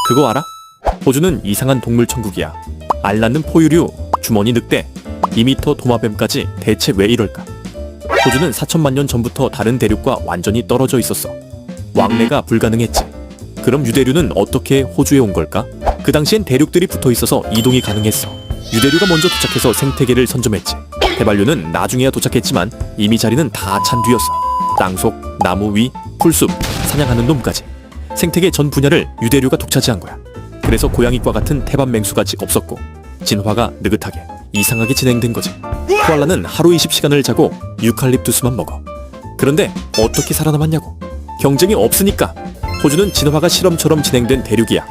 그거 알아? 호주는 이상한 동물 천국이야. 알 낳는 포유류, 주머니 늑대, 2m 도마뱀까지 대체 왜 이럴까? 호주는 4천만 년 전부터 다른 대륙과 완전히 떨어져 있었어. 왕래가 불가능했지. 그럼 유대류는 어떻게 호주에 온 걸까? 그 당시엔 대륙들이 붙어 있어서 이동이 가능했어. 유대류가 먼저 도착해서 생태계를 선점했지. 해발류는 나중에야 도착했지만 이미 자리는 다 찬 뒤였어. 땅속, 나무 위, 풀숲, 사냥하는 놈까지. 생태계 전 분야를 유대류가 독차지한 거야. 그래서 고양이과 같은 태반맹수같이 없었고 진화가 느긋하게 이상하게 진행된 거지. 코알라는 하루 20시간을 자고 유칼립투스만 먹어. 그런데 어떻게 살아남았냐고. 경쟁이 없으니까. 호주는 진화가 실험처럼 진행된 대륙이야.